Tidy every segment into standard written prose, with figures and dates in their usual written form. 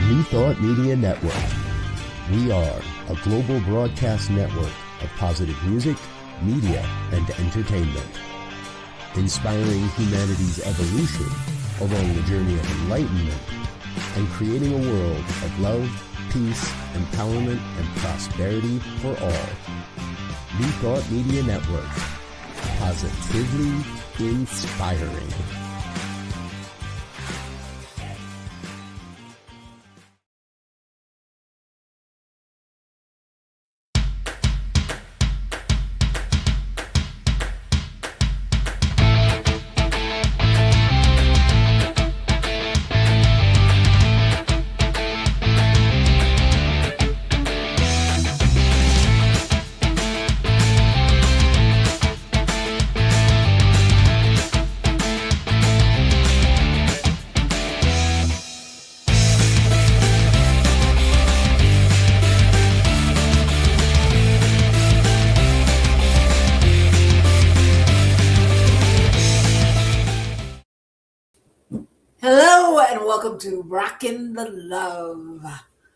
New Thought Media Network. We are a global broadcast network of positive music, media, and entertainment, inspiring humanity's evolution along the journey of enlightenment and creating a world of love, peace, empowerment, and prosperity for all. New Thought Media Network. Positively inspiring. Hello and welcome to Rockin The Love.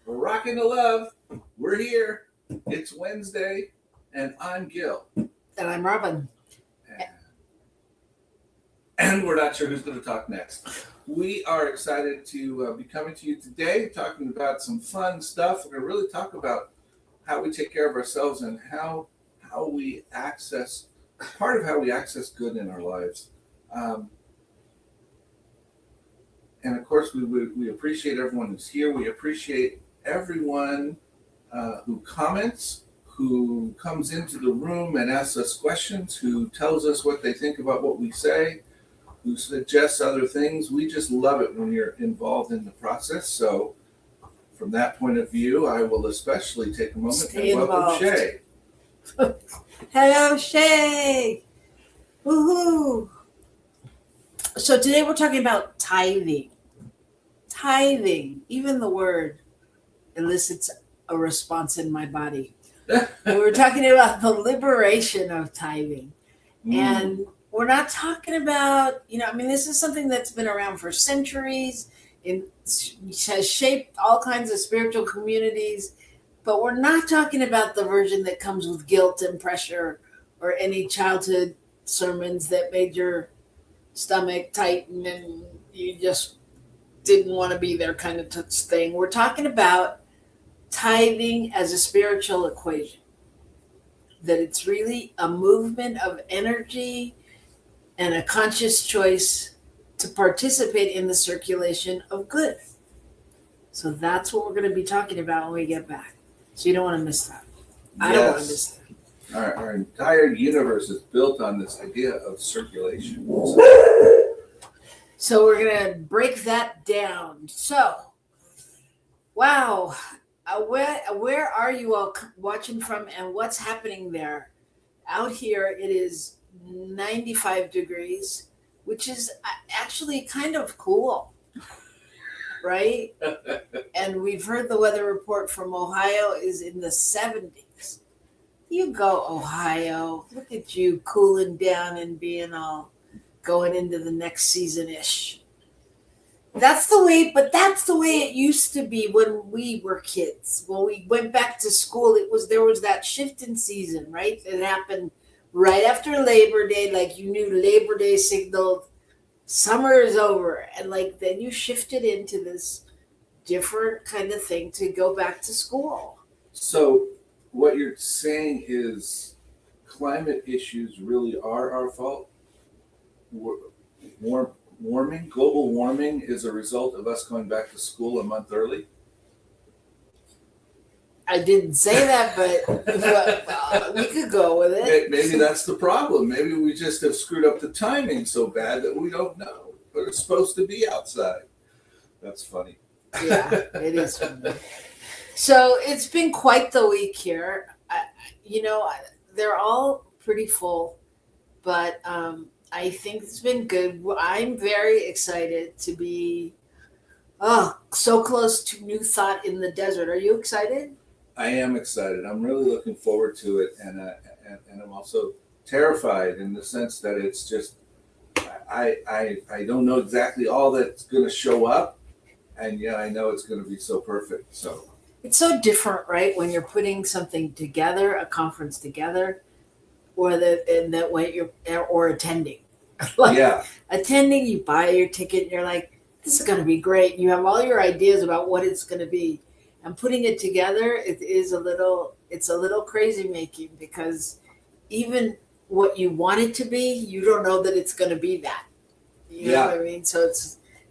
We're Rockin The Love. We're here. It's Wednesday, and I'm Gil. And I'm Robin. And we're not sure who's going to talk next. We are excited to be coming to you today, talking about some fun stuff. We're going to really talk about how we take care of ourselves and how we access, part of how we access good in our lives. And of course, we appreciate everyone who's here. We appreciate everyone who comments, who comes into the room and asks us questions, who tells us what they think about what we say, who suggests other things. We just love it when you're involved in the process. So from that point of view, I will especially take a moment and welcome Shay. Hello, Shay. Woohoo. So today we're talking about tithing. Tithing, even the word elicits a response in my body. And we're talking about the liberation of tithing. And we're not talking about, this is something that's been around for centuries. It has shaped all kinds of spiritual communities. But we're not talking about the version that comes with guilt and pressure or any childhood sermons that made your stomach tighten and you just didn't want to be there kind of thing. We're talking about tithing as a spiritual equation, that it's really a movement of energy and a conscious choice to participate in the circulation of good. So that's what we're going to be talking about when we get back. So you don't want to miss that. I don't want to miss that. Our entire universe is built on this idea of circulation. So we're going to break that down. So, wow. Where are you all watching from and what's happening there? Out here, it is 95 degrees, which is actually kind of cool, right? And we've heard the weather report from Ohio is in the 70s. You go, Ohio. Look at you cooling down and being all going into the next season-ish. That's the way it used to be when we were kids. When we went back to school, there was that shift in season, right? It happened right after Labor Day, like you knew Labor Day signaled summer is over. And then you shifted into this different kind of thing to go back to school. So what you're saying is climate issues really are our fault? Global warming is a result of us going back to school a month early? I didn't say that, but we could go with it. Maybe that's the problem. Maybe we just have screwed up the timing so bad that we don't know. But it's supposed to be outside. That's funny. Yeah, it is funny. So it's been quite the week here. They're all pretty full, but I think it's been good. I'm very excited to be so close to New Thought in the Desert. Are you excited? I am excited. I'm really looking forward to it, and I'm also terrified in the sense that it's just I don't know exactly all that's going to show up And yeah, I know it's going to be so perfect. So It's so different, right? When you're putting something together, a conference together, or in that way or attending. Like yeah, attending, you buy your ticket and you're like, this is going to be great. You have all your ideas about what it's going to be, and putting it together, it's a little crazy making, because even what you want it to be, you don't know that it's going to be that. You know what I mean? So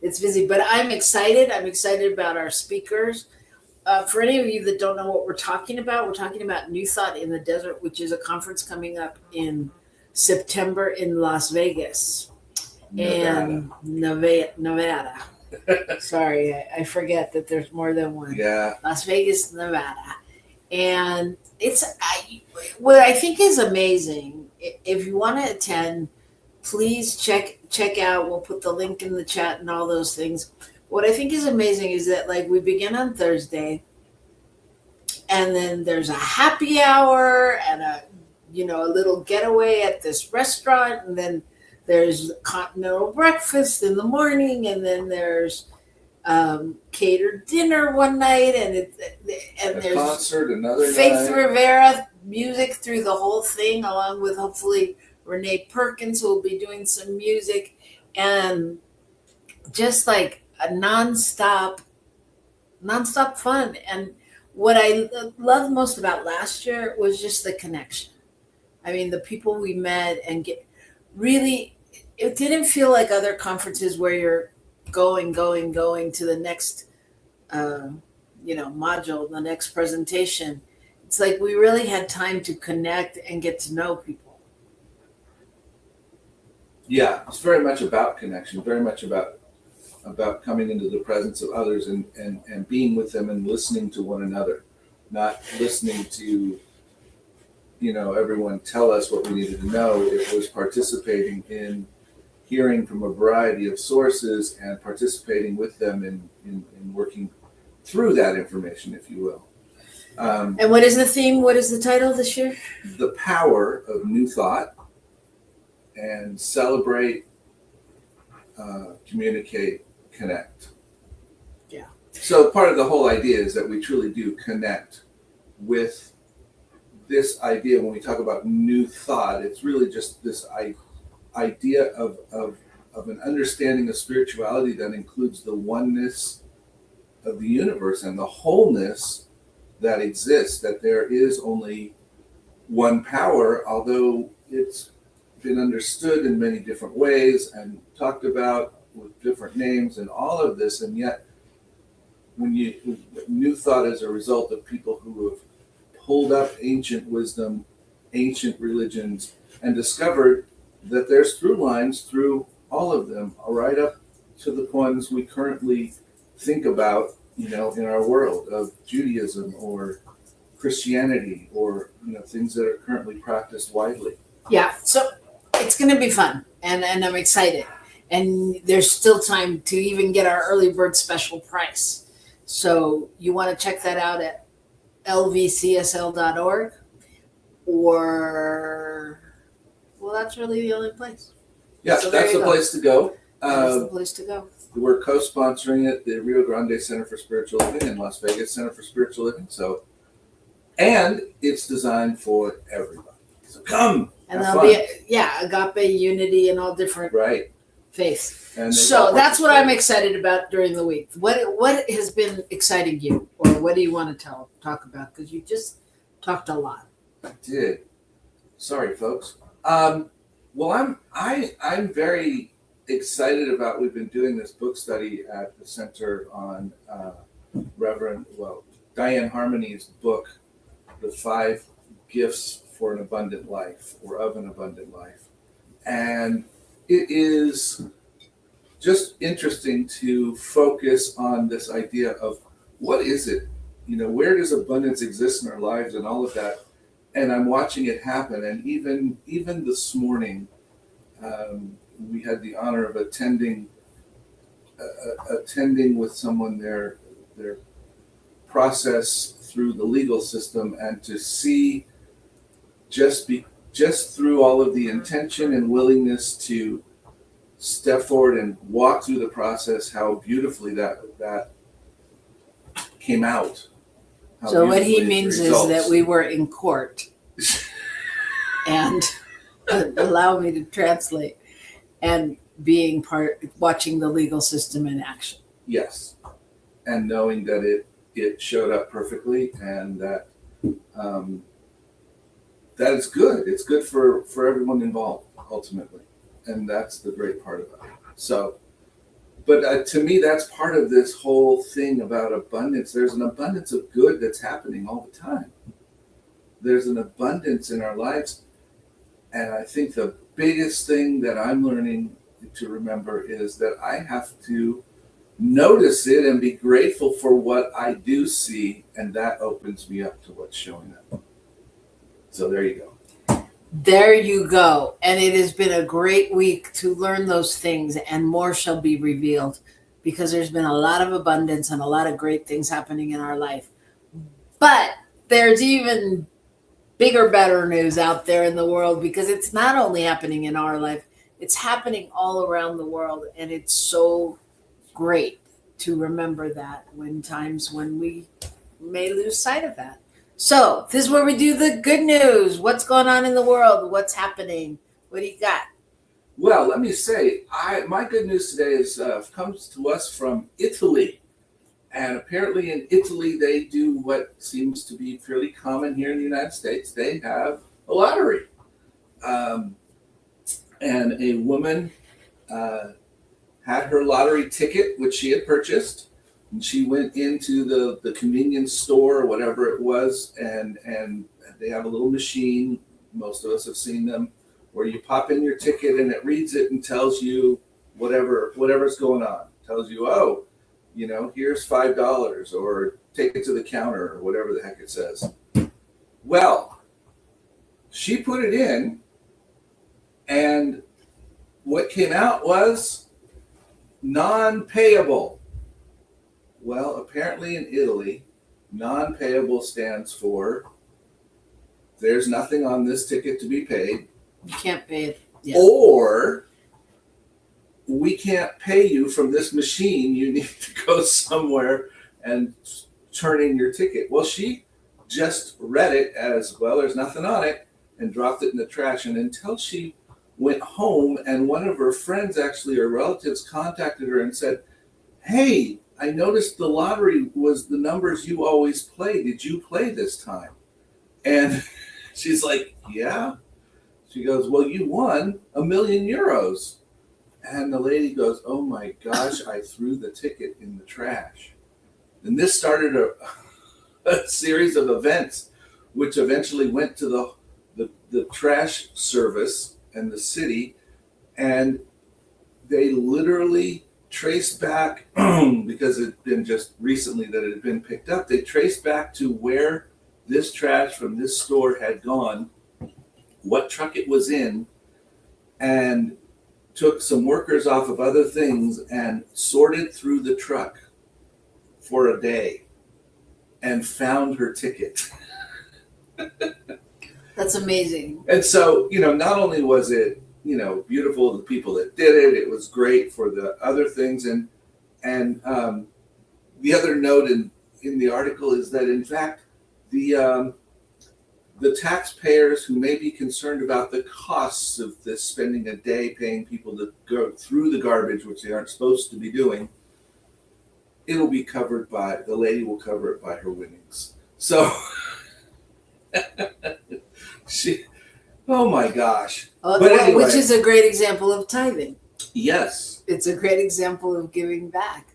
it's busy, but I'm excited. I'm excited about our speakers. For any of you that don't know what we're talking about New Thought in the Desert, which is a conference coming up in September in Las Vegas and Nevada. Sorry, I forget that there's more than one. Yeah. Las Vegas, Nevada. And what I think is amazing, if you want to attend, please check out. We'll put the link in the chat and all those things. What I think is amazing is that, like, we begin on Thursday, and then there's a happy hour and a little getaway at this restaurant, and then there's continental breakfast in the morning, and then there's catered dinner one night, and there's concert another Faith night. Rivera music through the whole thing, along with hopefully Renee Perkins, who will be doing some music, and just like a nonstop fun. And what I loved most about last year was just the connection. I mean, the people we met, and it didn't feel like other conferences where you're going to the next, module, the next presentation. It's like we really had time to connect and get to know people. Yeah, it's very much about connection, very much about coming into the presence of others and being with them and listening to one another, not listening to, everyone tell us what we needed to know. It was participating in hearing from a variety of sources and participating with them in working through that information, if you will. And what is the theme? What is the title this year? The power of new thought, and celebrate, communicate, connect. Yeah. So part of the whole idea is that we truly do connect with this idea. When we talk about new thought, it's really just this idea of an understanding of spirituality that includes the oneness of the universe and the wholeness that exists, that there is only one power, although it's been understood in many different ways and talked about with different names and all of this. And yet new thought is a result of people who have pulled up ancient wisdom, ancient religions, and discovered that there's through lines through all of them, right up to the ones we currently think about, in our world of Judaism or Christianity, or things that are currently practiced widely. Yeah, so it's going to be fun, and I'm excited. And there's still time to even get our early bird special price. So you want to check that out at lvcsl.org, or, well, that's really the only place. Yeah, so that's the place to go. That's the place to go. We're co-sponsoring it, the Rio Grande Center for Spiritual Living and Las Vegas Center for Spiritual Living. So, and it's designed for everybody. So come. And there'll be agape, unity, and all different faiths. So that's what I'm excited about during the week. What has been exciting you, or what do you want to talk about? Because you just talked a lot. I did. Sorry, folks. Well, I'm very excited about. We've been doing this book study at the center on Diane Harmony's book, The 5 Gifts for an Abundant Life, or of an Abundant Life. And it is just interesting to focus on this idea of what is it, where does abundance exist in our lives and all of that. And I'm watching it happen. And even this morning, we had the honor of attending with someone their process through the legal system, and to see just through all of the intention and willingness to step forward and walk through the process, how beautifully that came out. So what he beautifully it means is results. that we were in court, and allow me to translate, and watching the legal system in action. Yes, and knowing that it showed up perfectly, and that that is good. It's good for everyone involved ultimately, and that's the great part about it. So, but to me, that's part of this whole thing about abundance. There's an abundance of good that's happening all the time. There's an abundance in our lives, and I think the biggest thing that I'm learning to remember is that I have to notice it and be grateful for what I do see, and that opens me up to what's showing up. So there you go. There you go. And it has been a great week to learn those things, and more shall be revealed, because there's been a lot of abundance and a lot of great things happening in our life. But there's even bigger, better news out there in the world, because it's not only happening in our life, it's happening all around the world. And it's so great to remember that when we may lose sight of that. So this is where we do the good news. What's going on in the world? What's happening? What do you got? Well, let me say, my good news today comes to us from Italy. And apparently in Italy, they do what seems to be fairly common here in the United States. They have a lottery. And a woman had her lottery ticket, which she had purchased. And she went into the convenience store or whatever it was, and they have a little machine, most of us have seen them, where you pop in your ticket and it reads it and tells you whatever's going on. Tells you, oh, here's $5, or take it to the counter, or whatever the heck it says. Well, she put it in, and what came out was non-payable. Well, apparently in Italy, non-payable stands for there's nothing on this ticket to be paid. You can't pay it. Yeah. Or we can't pay you from this machine. You need to go somewhere and turn in your ticket. Well, she just read it as, well, there's nothing on it, and dropped it in the trash. And until she went home, and one of her friends, actually, her relatives, contacted her and said, hey, I noticed the lottery was the numbers you always play. Did you play this time? And she's like, yeah. She goes, well, you won €1 million. And the lady goes, oh my gosh, I threw the ticket in the trash. And this started a series of events, which eventually went to the trash service and the city. And they literally traced back, because it had been just recently that it had been picked up, they traced back to where this trash from this store had gone, what truck it was in, and took some workers off of other things and sorted through the truck for a day and found her ticket. That's amazing. And so, not only was it beautiful, the people that did it, it was great for the other things. And the other note in the article is that, in fact, the taxpayers who may be concerned about the costs of this, spending a day paying people to go through the garbage, which they aren't supposed to be doing, it'll be covered by, the lady will cover it by her winnings. So oh my gosh. But anyway, which is a great example of tithing. Yes. It's a great example of giving back.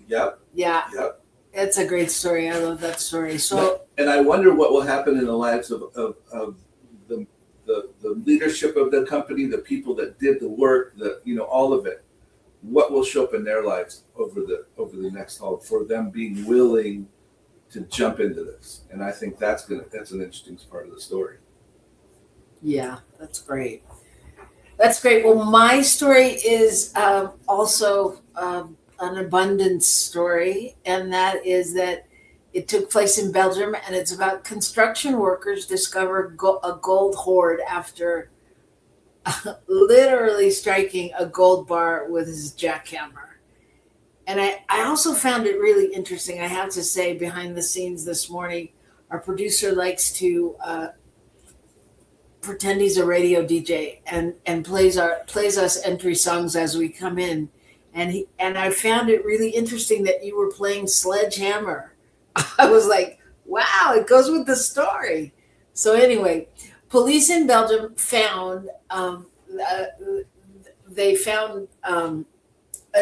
Yep. Yeah. Yep. It's a great story. I love that story. So, and I wonder what will happen in the lives of the leadership of the company, the people that did the work, all of it. What will show up in their lives over the next haul for them being willing to jump into this. And I think that's an interesting part of the story. Yeah, that's great. That's great. Well, my story is also an abundance story, and that is that it took place in Belgium, and it's about construction workers discovered a gold hoard after literally striking a gold bar with his jackhammer. And I also found it really interesting. I have to say, behind the scenes this morning, our producer likes to pretend he's a radio DJ and plays us entry songs as we come in. And I found it really interesting that you were playing Sledgehammer. I was like, wow, it goes with the story. So anyway, police in Belgium found they found a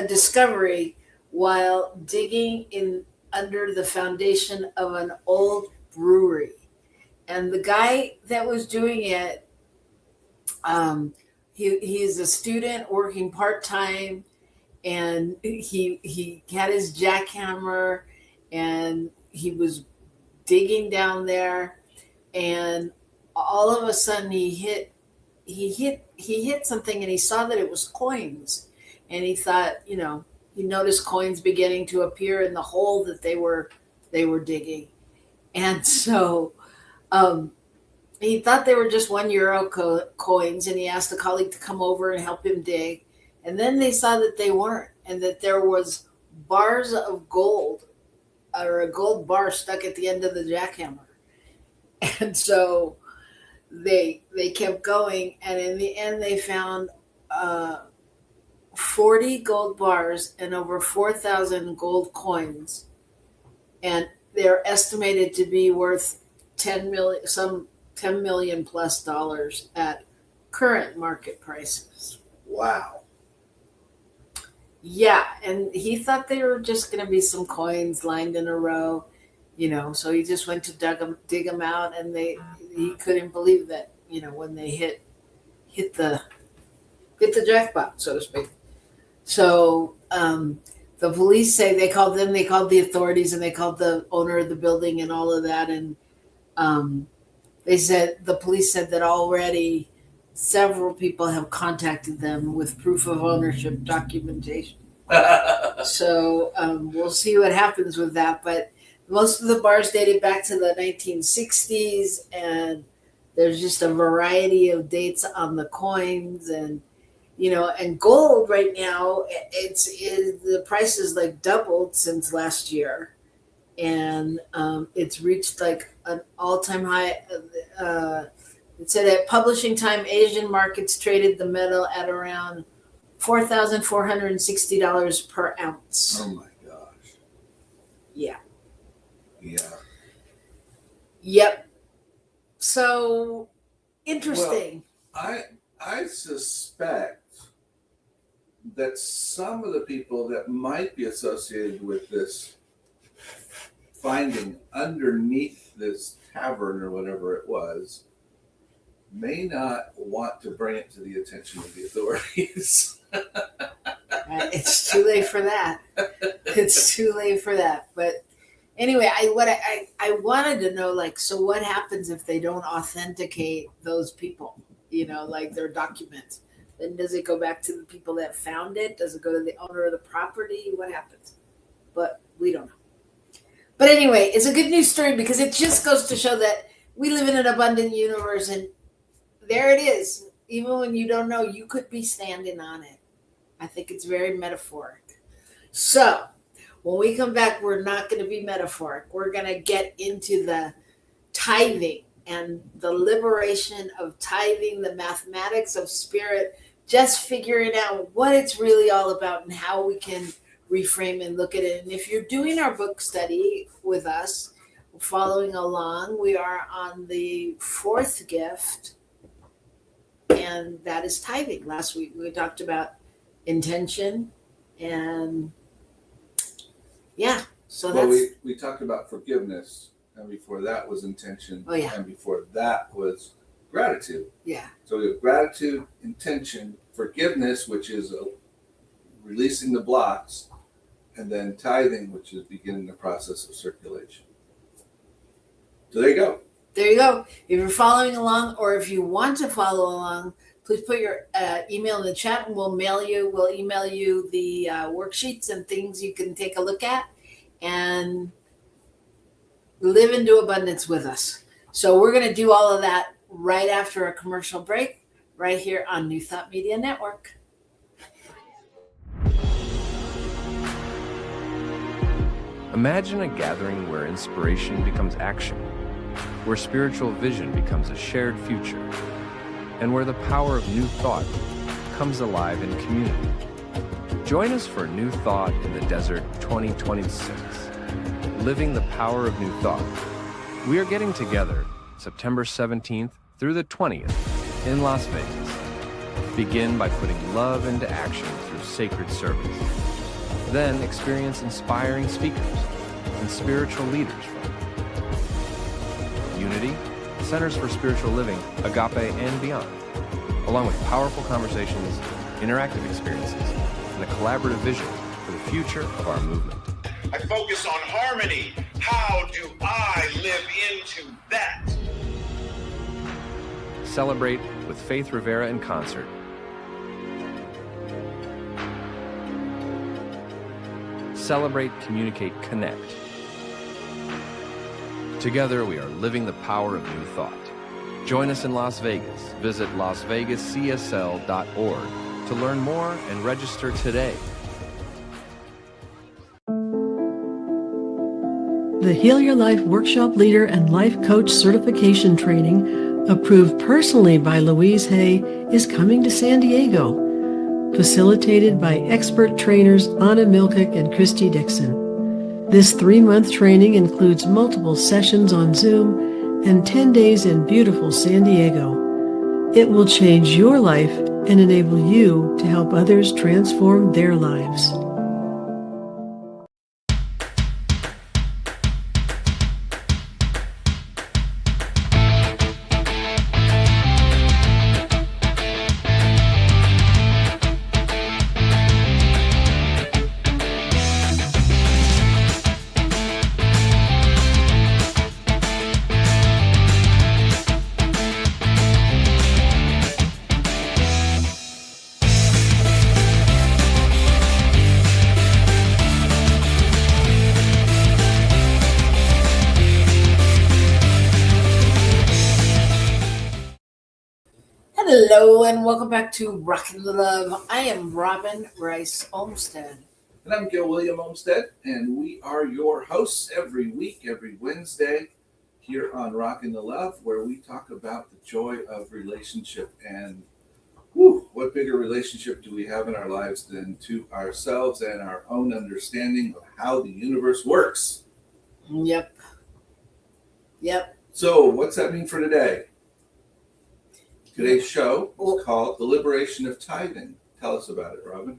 discovery while digging in under the foundation of an old brewery. And the guy that was doing it, he's a student working part-time, and he had his jackhammer, and he was digging down there, and all of a sudden he hit something, and he saw that it was coins, and he thought, he noticed coins beginning to appear in the hole that they were digging. And so he thought they were just €1 coins, and he asked a colleague to come over and help him dig. And then they saw that they weren't, and that there was bars of gold, or a gold bar stuck at the end of the jackhammer. And so they kept going, and in the end they found 40 gold bars and over 4,000 gold coins, and they're estimated to be worth 10 million plus dollars at current market prices. Wow. Yeah, and he thought they were just going to be some coins lined in a row, so he just went to dig them out, and he couldn't believe that, when they hit the jackpot, so to speak. So the police say they called the authorities, and they called the owner of the building and all of that. And the police said that already several people have contacted them with proof of ownership documentation. So we'll see what happens with that. But most of the bars dated back to the 1960s, and there's just a variety of dates on the coins. And and gold right now, the price is like doubled since last year, and it's reached like an all-time high. It said at publishing time, Asian markets traded the metal at around $4,460 per ounce. Oh my gosh. Yeah. Yeah. Yep. So interesting. Well, I suspect that some of the people that might be associated with this finding underneath this tavern or whatever it was may not want to bring it to the attention of the authorities. It's too late for that. It's too late for that. But anyway, I wanted to know, so what happens if they don't authenticate those people, like their documents? Then does it go back to the people that found it? Does it go to the owner of the property? What happens? But we don't know. But anyway, it's a good news story because it just goes to show that we live in an abundant universe, and there it is. Even when you don't know, you could be standing on it. I think it's very metaphoric. So when we come back, we're not going to be metaphoric. We're going to get into the tithing and the liberation of tithing, the mathematics of spirit, just figuring out what it's really all about and how we can reframe and look at it. And if you're doing our book study with us, following along, we are on the fourth gift, and that is tithing. Last week we talked about intention, and we talked about forgiveness, and before that was intention. Oh, yeah. And before that was gratitude. Yeah. So we have gratitude, intention, forgiveness, which is releasing the blocks, and then tithing, which is beginning the process of circulation. So there you go. There you go. If you're following along, or if you want to follow along, please put your email in the chat, and we'll email you the worksheets and things you can take a look at and live into abundance with us. So we're going to do all of that right after a commercial break, right here on New Thought Media Network. Imagine a gathering where inspiration becomes action, where spiritual vision becomes a shared future, and where the power of new thought comes alive in community. Join us for New Thought in the Desert 2026, Living the Power of New Thought. We are getting together September 17th through the 20th in Las Vegas. Begin by putting love into action through sacred service. Then experience inspiring speakers and spiritual leaders from Unity, Centers for Spiritual Living, Agape, and beyond, along with powerful conversations, interactive experiences, and a collaborative vision for the future of our movement. I focus on harmony. How do I live into that? Celebrate with Faith Rivera in concert. Celebrate, communicate, connect. Together we are living the power of new thought. Join us in Las Vegas. Visit lasvegascsl.org to learn more and register today. The Heal Your Life Workshop Leader and Life Coach Certification Training, approved personally by Louise Hay, is coming to San Diego. Facilitated by expert trainers Anna Milkik and Christy Dixon. This 3-month training includes multiple sessions on Zoom and 10 days in beautiful San Diego. It will change your life and enable you to help others transform their lives. Hello and welcome back to Rockin The Love. I am Robin Rice Olmsted. And I'm Gil William Olmsted, and we are your hosts every week, every Wednesday, here on Rockin The Love, where we talk about the joy of relationship. And what bigger relationship do we have in our lives than to ourselves and our own understanding of how the universe works? Yep. So what's that mean for today? Today's show is called The Liberation of Tithing. Tell us about it, Robin.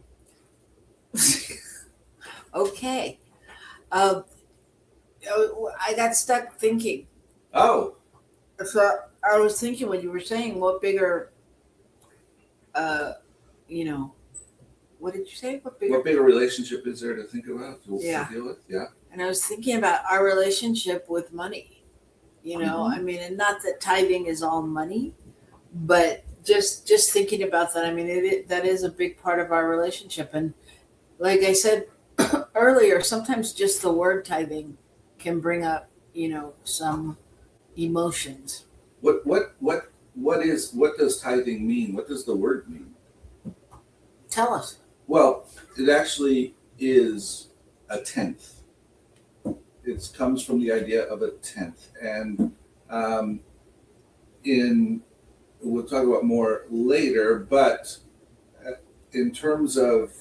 Okay. I got stuck thinking. Oh. So I was thinking when you were saying what bigger, what did you say? What bigger relationship is there to think about, to deal with? Yeah. And I was thinking about our relationship with money. I mean, and not that tithing is all money, but just thinking about that. I mean, that is a big part of our relationship. And like I said earlier, sometimes just the word tithing can bring up, some emotions. What does tithing mean? What does the word mean? Tell us. Well, it actually is a tenth. It comes from the idea of a tenth. And we'll talk about more later, but in terms of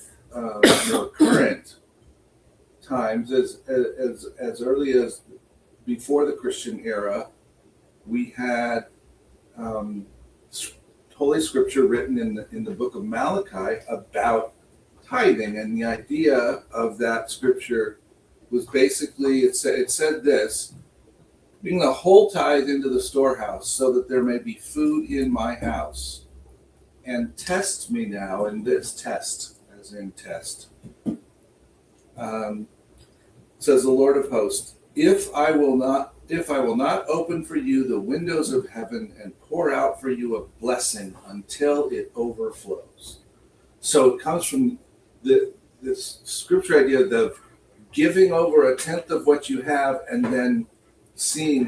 current times, as early as before the Christian era, we had Holy Scripture written in the book of Malachi about tithing, and the idea of that scripture was basically it said this: bring the whole tithe into the storehouse, so that there may be food in my house, and test me now in this. Test, as in test. Says the Lord of hosts, if I will not open for you the windows of heaven and pour out for you a blessing until it overflows. So it comes from this scripture idea of giving over a tenth of what you have and then seeing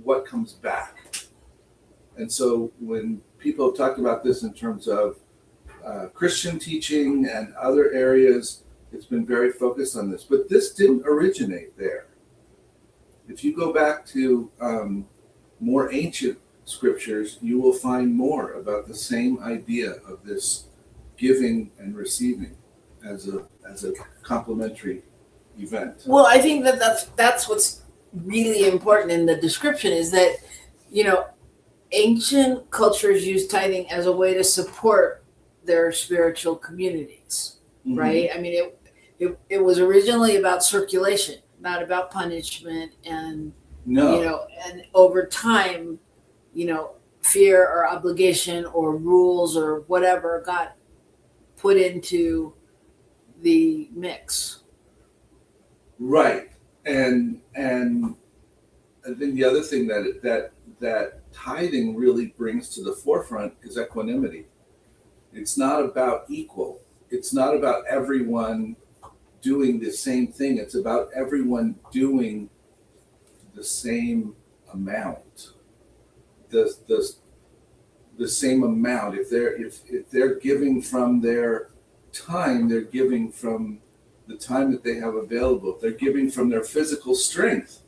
what comes back. And so when people have talked about this in terms of Christian teaching and other areas, It's been very focused on this, but this didn't originate there. If you go back to more ancient scriptures, you will find more about the same idea of this giving and receiving as a complementary event. Well, I think that's what's really important in the description is that, ancient cultures used tithing as a way to support their spiritual communities, right? I mean, it was originally about circulation, not about punishment, and and over time, fear or obligation or rules or whatever got put into the mix. Right. And I think the other thing that tithing really brings to the forefront is equanimity. It's not about equal. It's not about everyone doing the same thing. It's about everyone doing the same amount. The same amount. If they're giving from their time, they're giving from the time that they have available. If they're giving from their physical strength,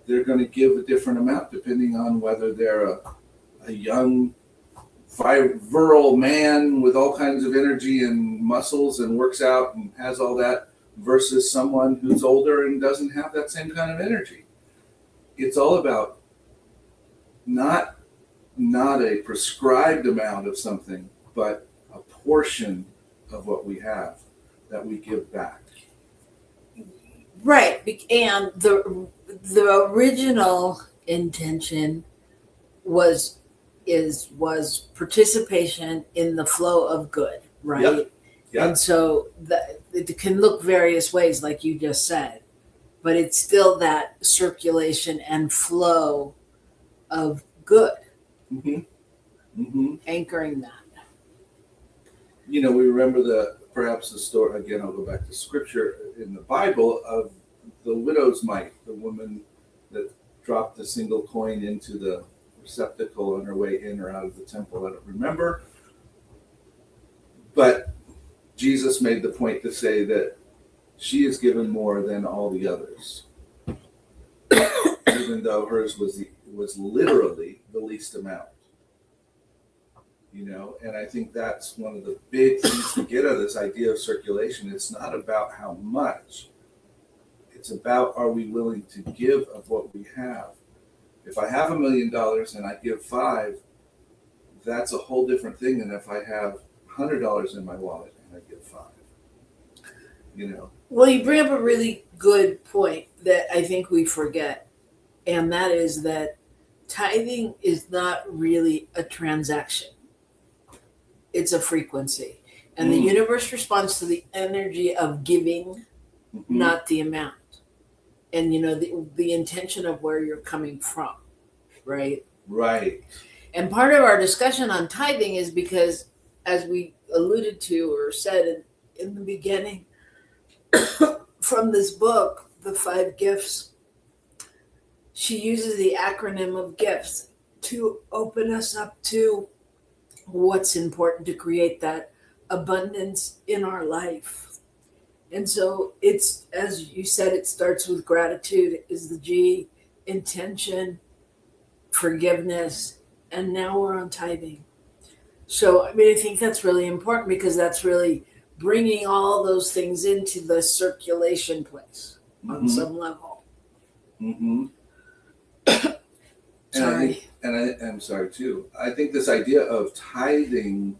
they're going to give a different amount depending on whether they're a young, virile man with all kinds of energy and muscles and works out and has all that versus someone who's older and doesn't have that same kind of energy. It's all about not a prescribed amount of something, but a portion of what we have that we give back. Right. And the original intention was participation in the flow of good, right? Yep. And so it can look various ways, like you just said, but it's still that circulation and flow of good, anchoring that. We remember perhaps the story, again, I'll go back to scripture in the Bible of the widow's mite, the woman that dropped a single coin into the receptacle on her way in or out of the temple. I don't remember. But Jesus made the point to say that she is given more than all the others, even though hers was literally the least amount. And I think that's one of the big things to get out of this idea of circulation. It's not about how much. It's about, are we willing to give of what we have? If I have $1 million and I give $5, that's a whole different thing than if I have $100 in my wallet and I give $5. Well, you bring up a really good point that I think we forget, and that is that tithing is not really a transaction. It's a frequency. And the universe responds to the energy of giving, not the amount. And, the intention of where you're coming from, right? Right. And part of our discussion on tithing is because, as we alluded to or said in the beginning, from this book, The 5 Gifts, she uses the acronym of gifts to open us up to what's important to create that abundance in our life. And so it's, as you said, it starts with gratitude is the G, intention, forgiveness, and now we're on tithing. So, I think that's really important because that's really bringing all those things into the circulation place on some level. Sorry. I'm sorry too. I think this idea of tithing,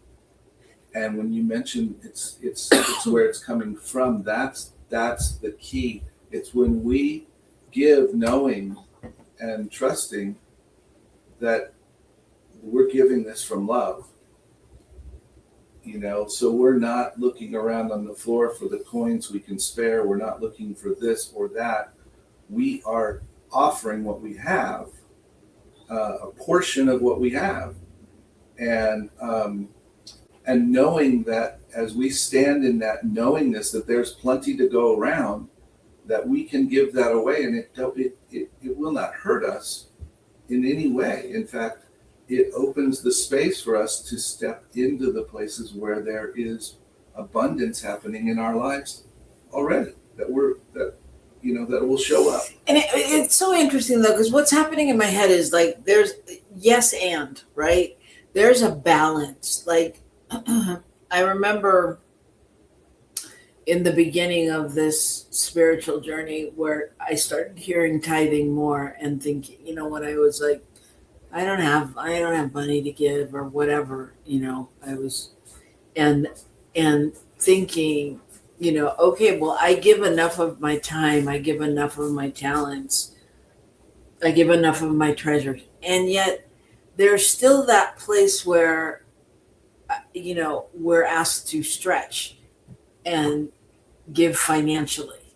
and when you mention it's where it's coming from, that's the key. It's when we give knowing and trusting that we're giving this from love. So we're not looking around on the floor for the coins we can spare. We're not looking for this or that. We are offering what we have, a portion of what we have, and knowing that as we stand in that knowingness that there's plenty to go around, that we can give that away, and it will not hurt us in any way. In fact, it opens the space for us to step into the places where there is abundance happening in our lives already that will show up. And it's so interesting though, because what's happening in my head is like there's yes and right. There's a balance. Like I remember in the beginning of this spiritual journey where I started hearing tithing more and thinking, when I was like, I don't have money to give or whatever, I was and thinking, okay, well, I give enough of my time, I give enough of my talents, I give enough of my treasures. And yet there's still that place where, we're asked to stretch and give financially,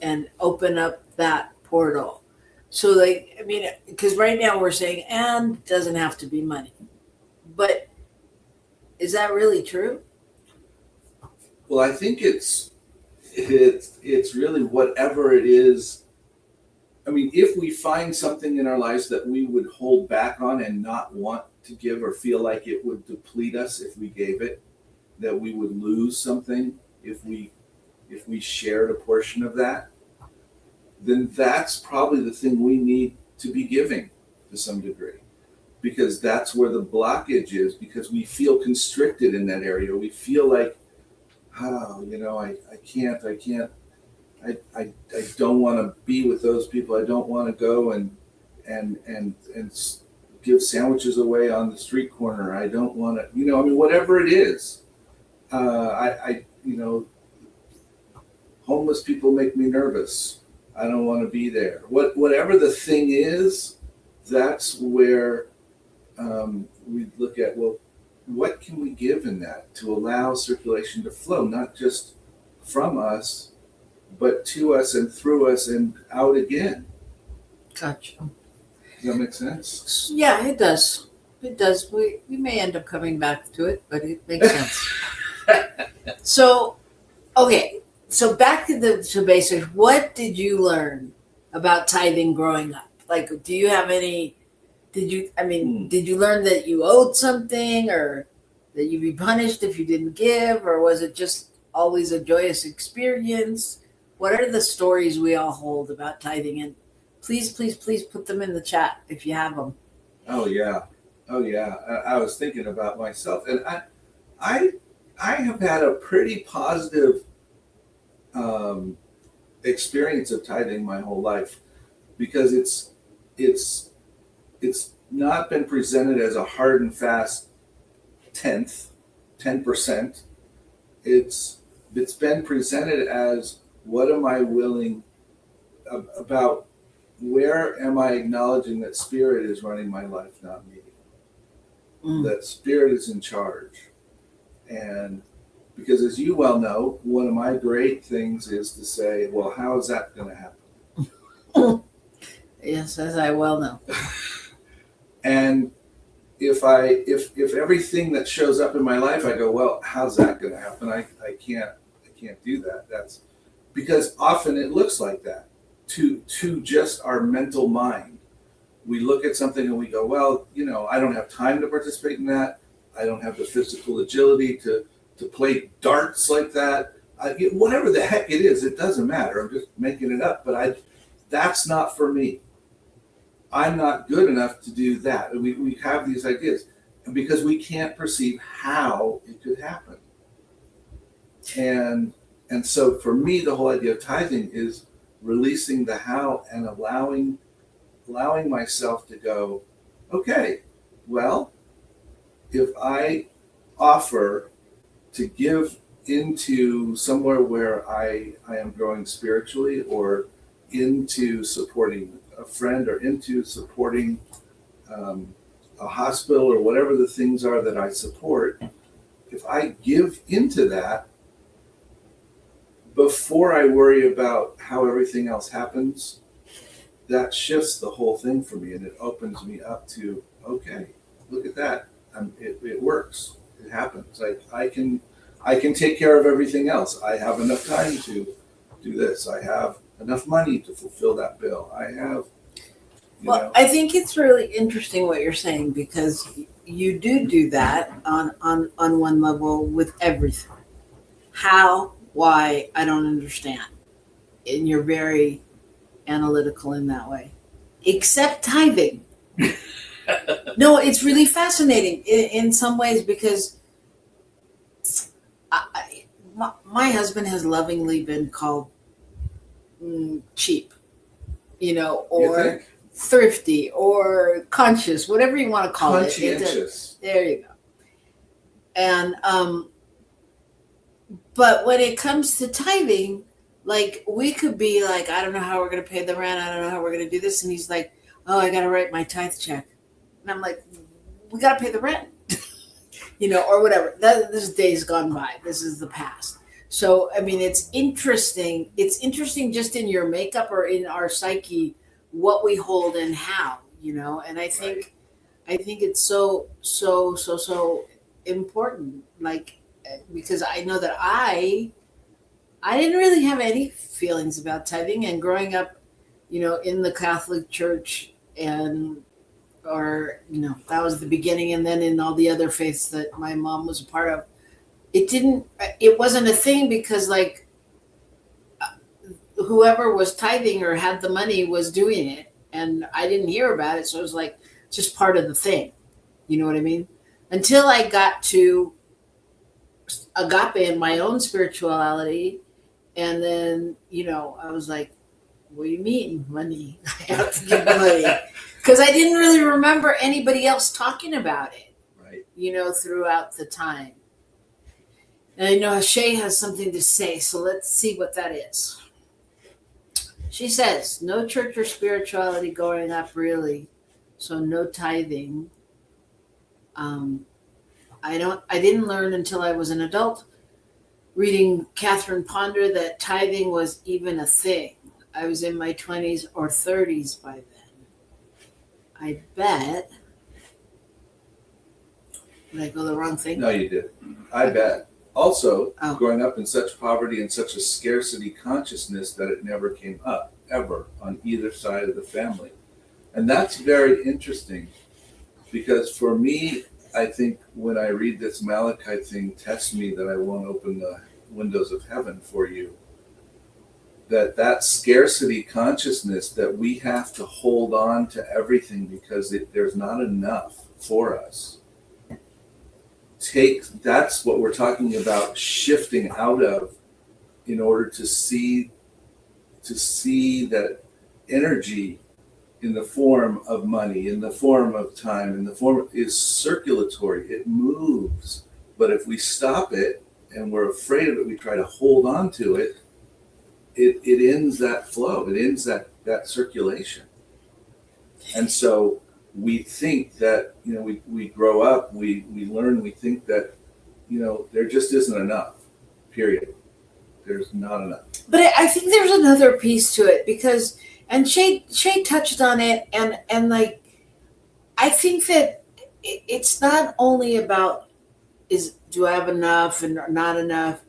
and open up that portal. So because right now we're saying, and doesn't have to be money, but is that really true? Well, I think it's really whatever it is. I mean, if we find something in our lives that we would hold back on and not want to give or feel like it would deplete us if we gave it, that we would lose something if we shared a portion of that, then that's probably the thing we need to be giving to some degree, because that's where the blockage is, because we feel constricted in that area. We feel like, I can't, I don't want to be with those people. I don't want to go and give sandwiches away on the street corner. I don't want to, whatever it is. Homeless people make me nervous. I don't want to be there. Whatever the thing is, that's where we look at, well, what can we give in that to allow circulation to flow, not just from us, but to us and through us and out again. Gotcha. Does that make sense? Yeah, it does. It does. We may end up coming back to it, but it makes sense. So, okay. So back to basics. What did you learn about tithing growing up? Like, do you have any? Did you learn that you owed something, or that you'd be punished if you didn't give, or was it just always a joyous experience? What are the stories we all hold about tithing? And please put them in the chat if you have them. Oh yeah. I was thinking about myself, and I have had a pretty positive experience of tithing my whole life, because it's not been presented as a hard and fast 10%. It's been presented as, what am I willing about, where am I acknowledging that Spirit is running my life, not me? That Spirit is in charge. And because, as you well know, one of my great things is to say, well, how is that going to happen? Yes, as I well know. And if everything that shows up in my life, I go, well, how's that going to happen? I can't do that. That's because often it looks like that to just our mental mind. We look at something and we go, well, I don't have time to participate in that. I don't have the physical agility to play darts like that. Whatever the heck it is, it doesn't matter. I'm just making it up, but that's not for me. I'm not good enough to do that. And we have these ideas, and because we can't perceive how it could happen. And so for me, the whole idea of tithing is releasing the how and allowing myself to go, okay, well, if I offer to give into somewhere where I am growing spiritually, or into supporting a friend, or into supporting a hospital, or whatever the things are that I support, if I give into that, before I worry about how everything else happens, that shifts the whole thing for me, and it opens me up to, okay, look at that. It works. It happens. I can take care of everything else. I have enough time to do this. I have enough money to fulfill that bill. I have. I think it's really interesting what you're saying, because you do that on one level with everything. How why I don't understand. And you're very analytical in that way. Except tithing. No, it's really fascinating in some ways because my husband has lovingly been called cheap, or thrifty or conscious, whatever you want to call it. Conscientious. There you go. And but when it comes to tithing, like we could be like, I don't know how we're going to pay the rent. I don't know how we're going to do this. And he's like, oh, I got to write my tithe check. And I'm like, we got to pay the rent, or whatever. This day's gone by. This is the past. So, I mean, it's interesting. It's interesting just in your makeup or in our psyche, what we hold and how, and I think it's so important, like, because I know that I didn't really have any feelings about tithing, and growing up, in the Catholic Church, and that was the beginning, and then in all the other faiths that my mom was a part of, it wasn't a thing, because like whoever was tithing or had the money was doing it, and I didn't hear about it, so it was like just part of the thing. You know what I mean? Until I got to agape in my own spirituality, and then I was like, what do you mean money? I have to give money, because I didn't really remember anybody else talking about it, right? Throughout the time. And I know Shay has something to say, so let's see what that is. She says, no church or spirituality growing up, really, so no tithing. I didn't learn until I was an adult, reading Catherine Ponder, that tithing was even a thing. I was in my 20s or 30s by then. I bet. Did I go the wrong thing? No, you did. I bet. Also, Oh. growing up in such poverty and such a scarcity consciousness that it never came up, ever, on either side of the family. And that's very interesting, because for me, I think when I read this Malachi thing, test me that I won't open the windows of heaven for you, that scarcity consciousness, that we have to hold on to everything because there's not enough for us. That's what we're talking about, shifting out of, in order to see that energy in the form of money, in the form of time, in the form is circulatory. It moves. But if we stop it and we're afraid of it, we try to hold on to it, it ends that flow. It ends that circulation. And so we think that, we grow up, we learn, we think that, there just isn't enough, period. There's not enough. But I think there's another piece to it, because, and Shay touched on it, and like, I think that it's not only about do I have enough and not enough.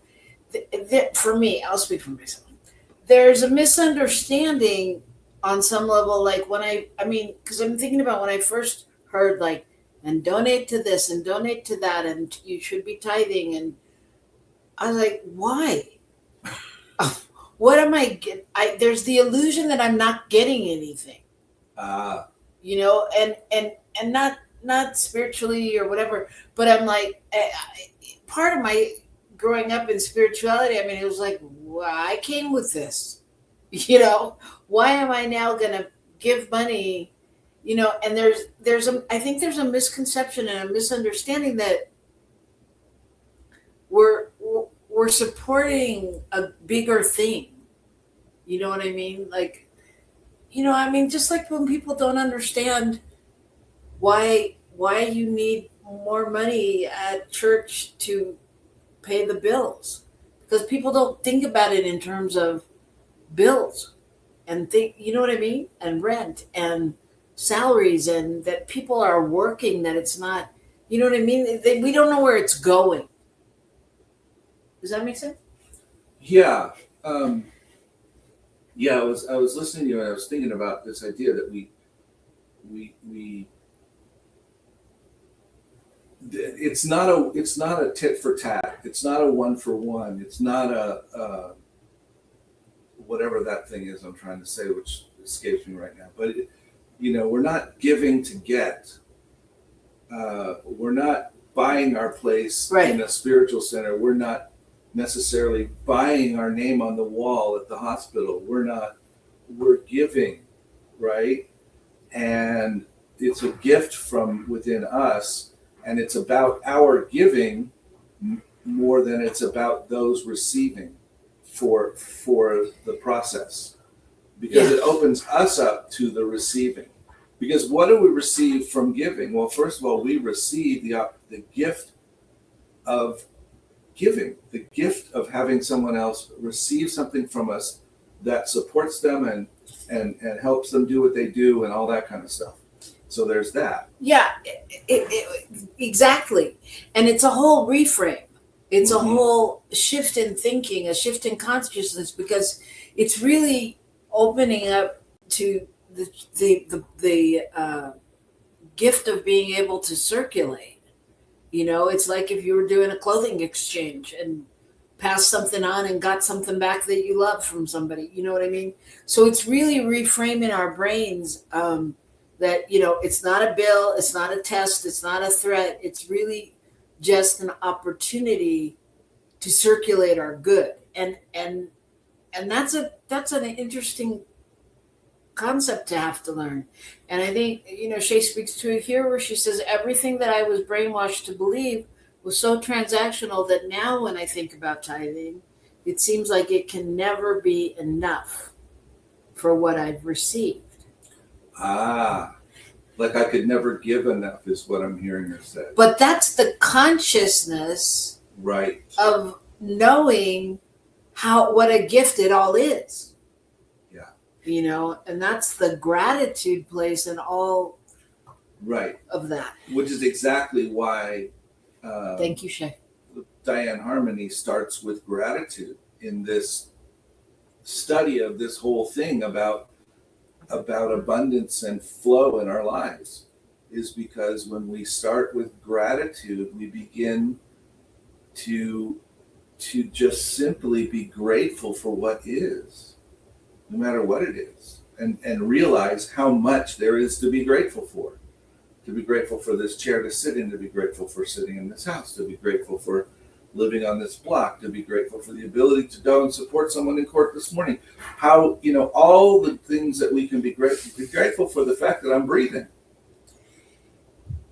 For me, I'll speak for myself. There's a misunderstanding on some level, like when because I'm thinking about when I first heard, like, and donate to this and donate to that, and you should be tithing, and I was like, why? What am I getting? There's the illusion that I'm not getting anything, and not spiritually or whatever, but I'm like, part of my growing up in spirituality, it was like, well, I came with this, why am I now gonna give money, and I think there's a misconception and a misunderstanding that we're supporting a bigger thing. You know what I mean? Like, just like when people don't understand why you need more money at church to pay the bills, because people don't think about it in terms of bills and what I mean? And rent and salaries, and that people are working, that it's not, you know what I mean? We don't know where it's going. Does that make sense? Yeah. I was listening to you, and I was thinking about this idea that it's not a tit for tat. It's not a one for one. It's not a whatever that thing is I'm trying to say, which escapes me right now. But we're not giving to get. We're not buying our place in a spiritual center. We're not necessarily buying our name on the wall at the hospital. We're giving, right? And it's a gift from within us, and it's about our giving more than it's about those receiving for the process, because it opens us up to the receiving. Because what do we receive from giving? Well, first of all, we receive the gift of giving, the gift of having someone else receive something from us that supports them and helps them do what they do and all that kind of stuff. So there's that. Yeah, exactly. And it's a whole reframe. It's a whole shift in thinking, a shift in consciousness, because it's really opening up to the gift of being able to circulate. It's like if you were doing a clothing exchange and passed something on and got something back that you love from somebody. You know what I mean? So it's really reframing our brains that, it's not a bill, it's not a test, it's not a threat. It's really just an opportunity to circulate our good. And that's an interesting concept to have to learn. And I think, Shay speaks to it here where she says, everything that I was brainwashed to believe was so transactional that now when I think about tithing, it seems like it can never be enough for what I've received. Like I could never give enough is what I'm hearing her say. But that's the consciousness of knowing what a gift it all is. And that's the gratitude place in all of that. Which is exactly why thank you, Shay. Diane Harmony starts with gratitude in this study of this whole thing about abundance and flow in our lives, is because when we start with gratitude, we begin to just simply be grateful for what is, no matter what it is, and realize how much there is to be grateful for. To be grateful for this chair to sit in, to be grateful for sitting in this house, to be grateful for living on this block, to be grateful for the ability to go and support someone in court this morning. How, all the things that we can be grateful for the fact that I'm breathing.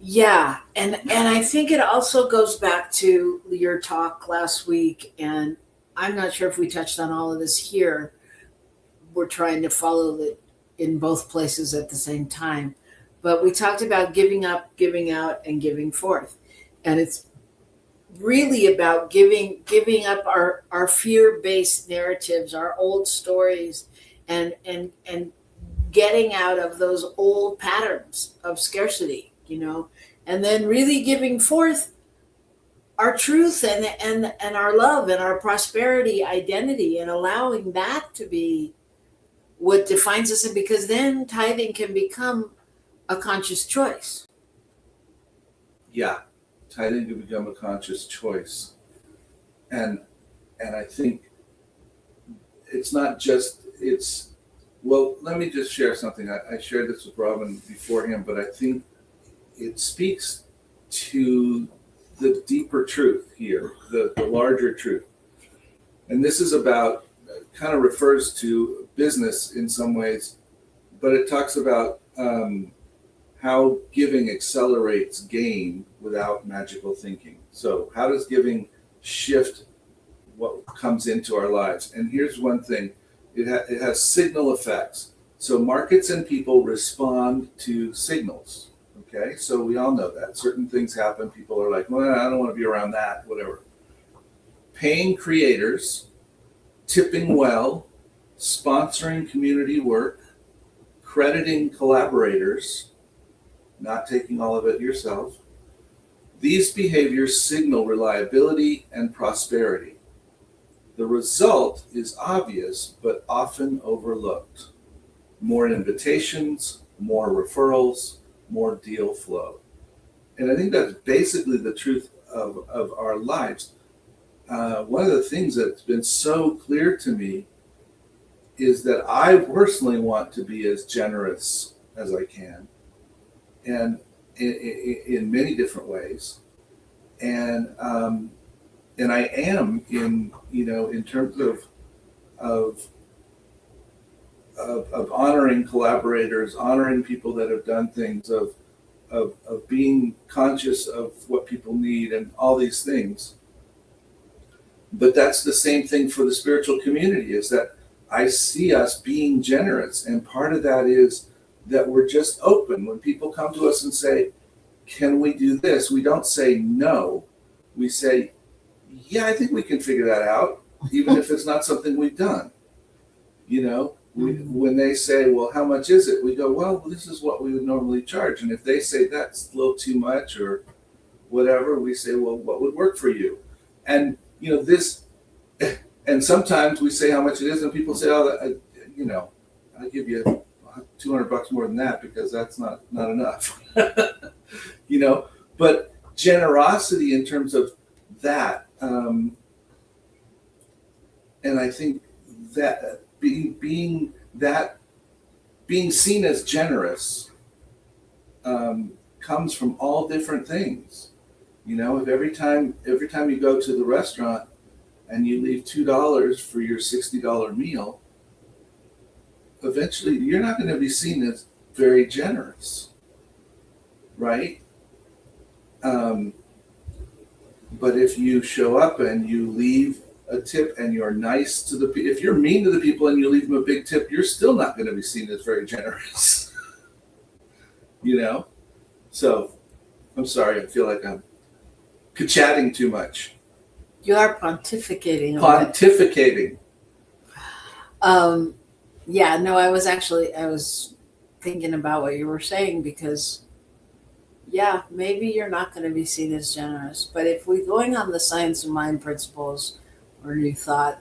Yeah, and I think it also goes back to your talk last week, and I'm not sure if we touched on all of this here. We're trying to follow it in both places at the same time. But we talked about giving up, giving out, and giving forth. And it's really about giving up our fear-based narratives, our old stories, and getting out of those old patterns of scarcity, and then really giving forth our truth and our love and our prosperity identity, and allowing that to be what defines us. And because then tithing can become a conscious choice. Yeah, tithing can become a conscious choice. And I think it's not just, well, let me just share something. I shared this with Robin beforehand, but I think it speaks to the deeper truth here, the larger truth. And this is about, kind of refers to business in some ways, but it talks about how giving accelerates gain without magical thinking. So how does giving shift what comes into our lives? And here's one thing, it has signal effects. So markets and people respond to signals, okay? So we all know that. Certain things happen, people are like, well, I don't want to be around that, whatever. Paying creators, tipping well, sponsoring community work, crediting collaborators, not taking all of it yourself. These behaviors signal reliability and prosperity. The result is obvious, but often overlooked. More invitations, more referrals, more deal flow. And I think that's basically the truth of our lives. One of the things that's been so clear to me is that I personally want to be as generous as I can, and in many different ways. And I am in terms of honoring collaborators, honoring people that have done things, of being conscious of what people need and all these things. But that's the same thing for the spiritual community, is that I see us being generous. And part of that is that we're just open. When people come to us and say, can we do this? We don't say no. We say, yeah, I think we can figure that out, even if it's not something we've done. When they say, well, how much is it? We go, well, this is what we would normally charge. And if they say that's a little too much or whatever, we say, well, what would work for you? And, and sometimes we say how much it is, and people say, oh, I'll give you $200 more than that because that's not enough. But generosity in terms of that, and I think that being seen as generous comes from all different things. If every time you go to the restaurant and you leave $2 for your $60 meal, eventually you're not going to be seen as very generous, right? But if you show up and you leave a tip and you're nice to the people, if you're mean to the people and you leave them a big tip, you're still not going to be seen as very generous. So I'm sorry, I feel like I'm chatting too much. You are pontificating. Pontificating. Yeah, no, I was thinking about what you were saying, because yeah, maybe you're not going to be seen as generous, but if we're going on the science of mind principles or new thought,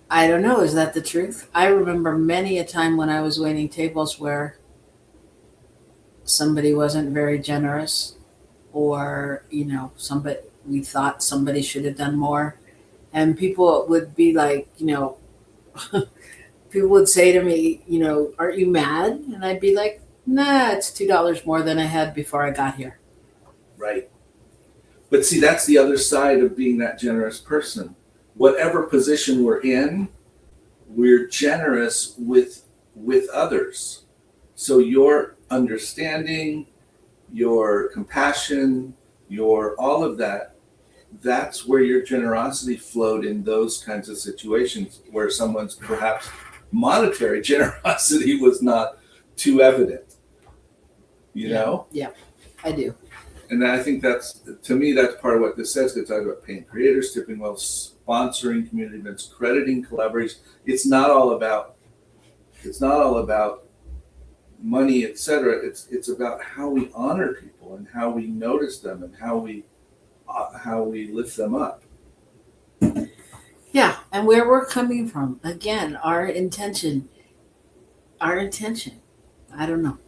I don't know, is that the truth? I remember many a time when I was waiting tables where somebody wasn't very generous, or we thought somebody should have done more, and people would be like, people would say to me, aren't you mad? And I'd be like, nah, it's $2 more than I had before I got here. Right. But see, that's the other side of being that generous person. Whatever position we're in, we're generous with others. So your understanding, your compassion, your all of that, that's where your generosity flowed in those kinds of situations where someone's perhaps monetary generosity was not too evident. Yeah, I do. And I think that's part of what this says. It talks about paying creators, tipping well, sponsoring community events, crediting collaborators. It's not all about money, etc. It's about how we honor people and how we notice them and how we lift them up. Yeah, and where we're coming from. Again, our intention. I don't know.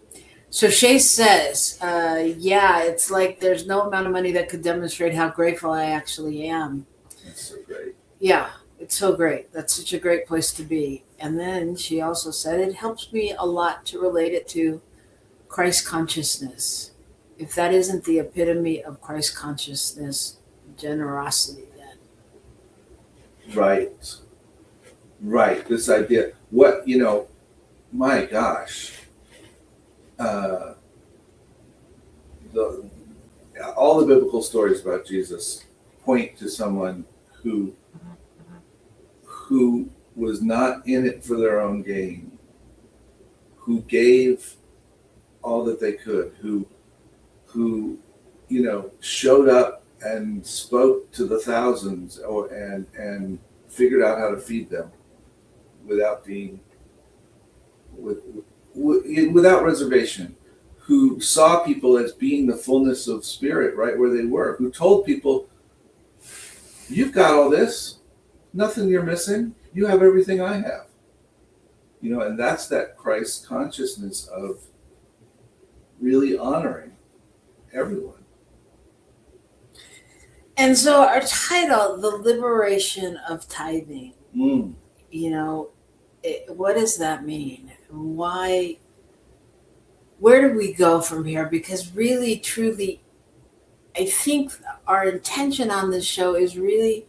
So Shay says, yeah, it's like there's no amount of money that could demonstrate how grateful I actually am. That's so great. Yeah, it's so great. That's such a great place to be. And then she also said, it helps me a lot to relate it to Christ consciousness. If that isn't the epitome of Christ consciousness, generosity then. Right. This idea, my gosh. All the biblical stories about Jesus point to someone who was not in it for their own gain, who gave all that they could, who showed up and spoke to the thousands, and figured out how to feed them without reservation, who saw people as being the fullness of spirit right where they were, who told people, you've got all this, nothing you're missing, you have everything I have. And that's that Christ consciousness of really honoring everyone. And so our title, The Liberation of Tithing, Mm. you know, what does that mean? Why? Where do we go from here? Because really, truly, I think our intention on this show is really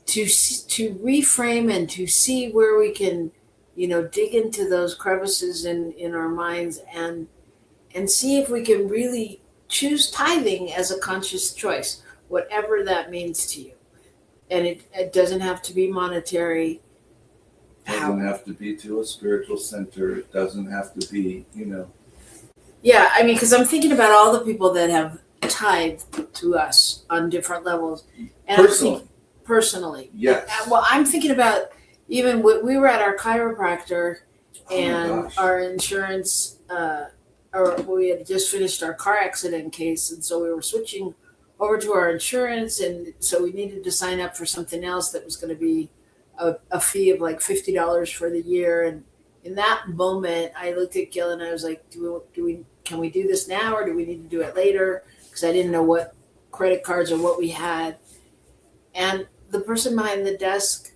to reframe and to see where we can, dig into those crevices in our minds and see if we can really choose tithing as a conscious choice, whatever that means to you. And it doesn't have to be monetary. Doesn't have to be to a spiritual center. It doesn't have to be, Yeah, I mean, because I'm thinking about all the people that have tithed to us on different levels. And personally. Yes. Well, I'm thinking about even we were at our chiropractor and gosh. our insurance, or we had just finished our car accident case. And so we were switching over to our insurance. And so we needed to sign up for something else that was going to be a fee of like $50 for the year. And in that moment, I looked at Gil and I was like, can we do this now or do we need to do it later? Because I didn't know what credit cards or what we had. And the person behind the desk,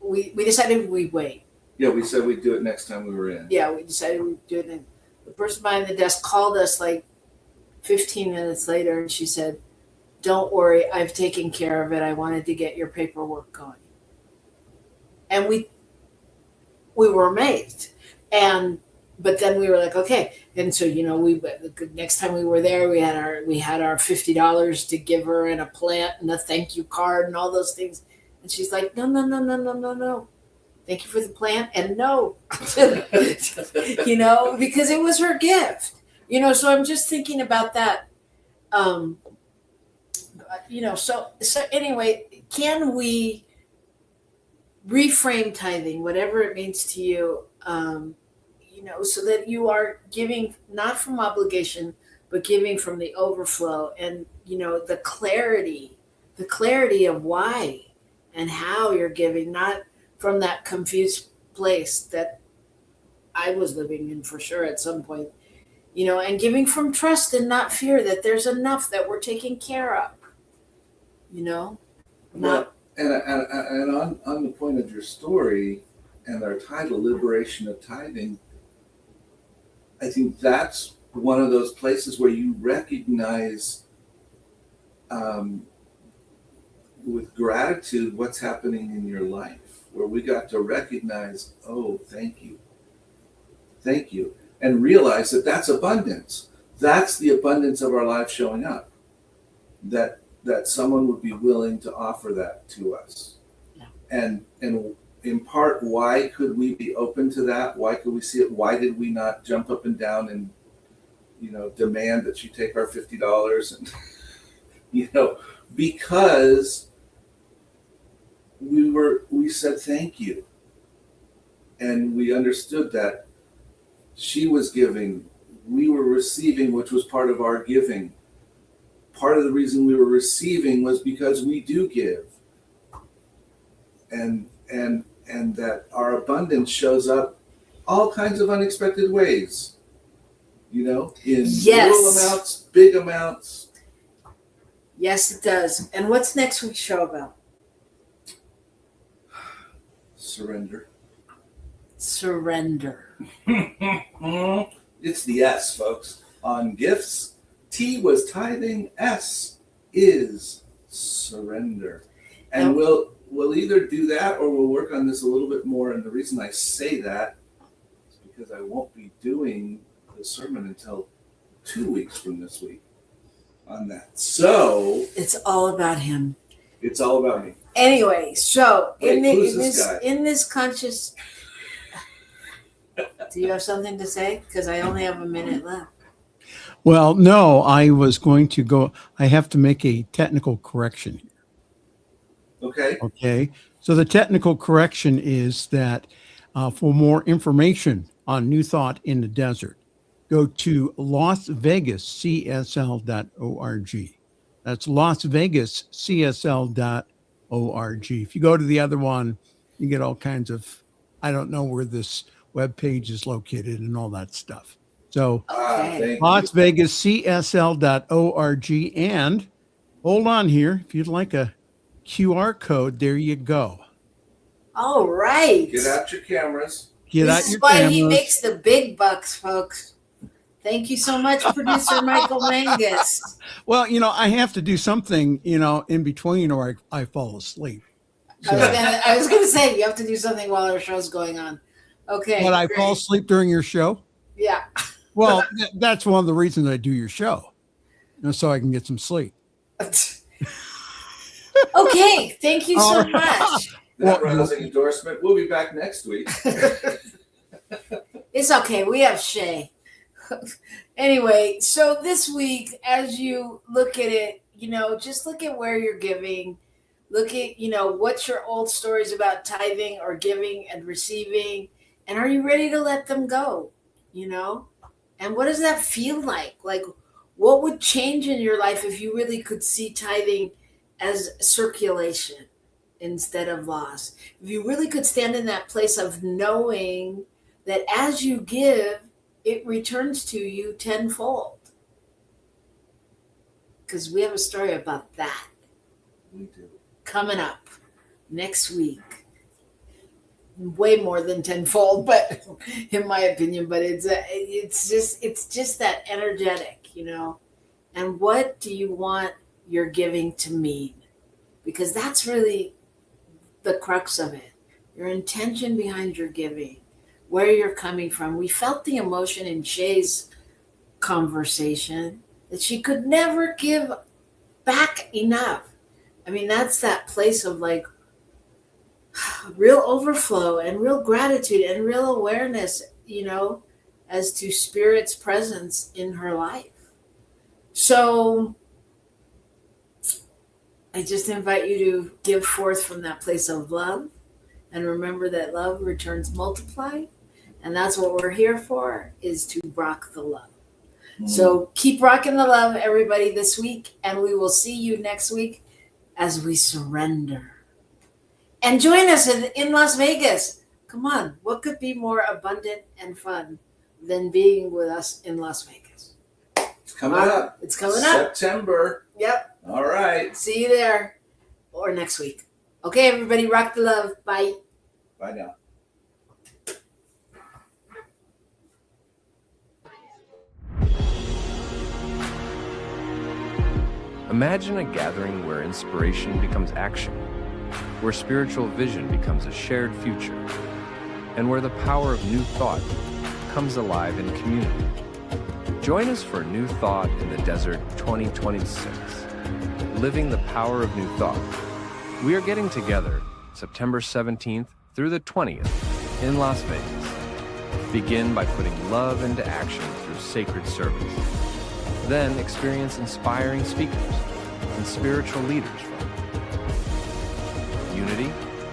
we decided we'd wait. Yeah, we said we'd do it next time we were in. Yeah, we decided we'd do it. And the person behind the desk called us like 15 minutes later and she said, "Don't worry, I've taken care of it. I wanted to get your paperwork going." And we were amazed. But then we were like, okay. And so, the next time we were there, we had our $50 to give her and a plant and a thank you card and all those things. And she's like, no. Thank you for the plant. And no, because it was her gift, so I'm just thinking about that. So anyway, can we reframe tithing, whatever it means to you, so that you are giving not from obligation, but giving from the overflow and, the clarity of why and how you're giving, not from that confused place that I was living in for sure at some point, and giving from trust and not fear that there's enough that we're taking care of, Well, and on the point of your story and our title, Liberation of Tithing, I think that's one of those places where you recognize with gratitude what's happening in your life, where we got to recognize, oh, thank you, and realize that that's abundance. That's the abundance of our life showing up, that someone would be willing to offer that to us. Yeah. And in part, why could we be open to that? Why could we see it? Why did we not jump up and down and, demand that you take our $50 and, because we said thank you. And we understood that she was giving, we were receiving, which was part of our giving. Part of the reason we were receiving was because we do give. And that our abundance shows up all kinds of unexpected ways, in little amounts, big amounts. Yes, it does. And what's next week's show about? Surrender. It's the S, folks. On gifts, T was tithing, S is surrender. And we'll either do that or we'll work on this a little bit more. And the reason I say that is because I won't be doing the sermon until 2 weeks from this week on that. So it's all about him. It's all about me. Anyway, so Wait, in this conscious, do you have something to say? Because I only have a minute left. Well, no, I was going to go. I have to make a technical correction here. Okay. So the technical correction is that for more information on New Thought in the Desert, go to LasVegasCSL.org. That's LasVegasCSL.org. If you go to the other one, you get all kinds of, I don't know where this web page is located and all that stuff. So Okay. Thank Las you. Vegas CSL.org. And hold on here. If you'd like a QR code, there you go. All right. Get out your cameras. Get out This is your why cameras. he makes the big bucks, folks. Thank you so much, producer Michael Mangus. Well, I have to do something, in between or I fall asleep. So, I was gonna say you have to do something while our show's going on. Okay. but I great. fall asleep during your show. Yeah. Well, that's one of the reasons I do your show, so I can get some sleep. Okay. Thank you so All right. much. That Well, rousing endorsement. We'll be back next week. It's okay. We have Shay. Anyway, so this week, as you look at it, just look at where you're giving. Look at, what's your old stories about tithing or giving and receiving. And are you ready to let them go? And what does that feel like? Like, what would change in your life if you really could see tithing as circulation instead of loss? If you really could stand in that place of knowing that as you give, it returns to you tenfold. Because we have a story about that We do. coming up next week. Way more than tenfold, but in my opinion, but it's just that energetic, And what do you want your giving to mean? Because that's really the crux of it. Your intention behind your giving, where you're coming from. We felt the emotion in Shay's conversation that she could never give back enough. I mean, that's that place of like real overflow and real gratitude and real awareness, as to Spirit's presence in her life. So I just invite you to give forth from that place of love and remember that love returns multiplied. And that's what we're here for, is to rock the love. So keep rocking the love, everybody, this week. And we will see you next week as we surrender. And join us in Las Vegas. Come on. What could be more abundant and fun than being with us in Las Vegas? It's coming up. It's coming up. September. Yep. All right. See you there or next week. Okay, everybody, rock the love. Bye. Bye now. Imagine a gathering where inspiration becomes action, where spiritual vision becomes a shared future, and where the power of new thought comes alive in community. Join us for New Thought in the Desert 2026, Living the Power of New Thought. We are getting together September 17th through the 20th in Las Vegas. Begin by putting love into action through sacred service. Then experience inspiring speakers and spiritual leaders from Unity,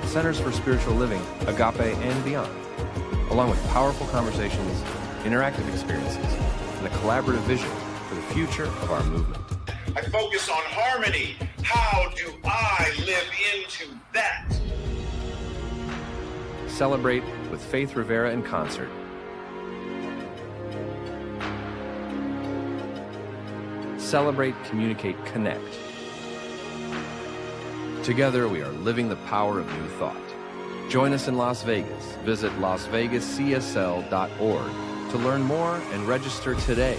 Centers for Spiritual Living, Agape, and beyond, along with powerful conversations, interactive experiences, and a collaborative vision for the future of our movement. I focus on harmony. How do I live into that? Celebrate with Faith Rivera in concert. Celebrate, communicate, connect. Together, we are living the power of new thought. Join us in Las Vegas. Visit LasVegasCSL.org to learn more and register today.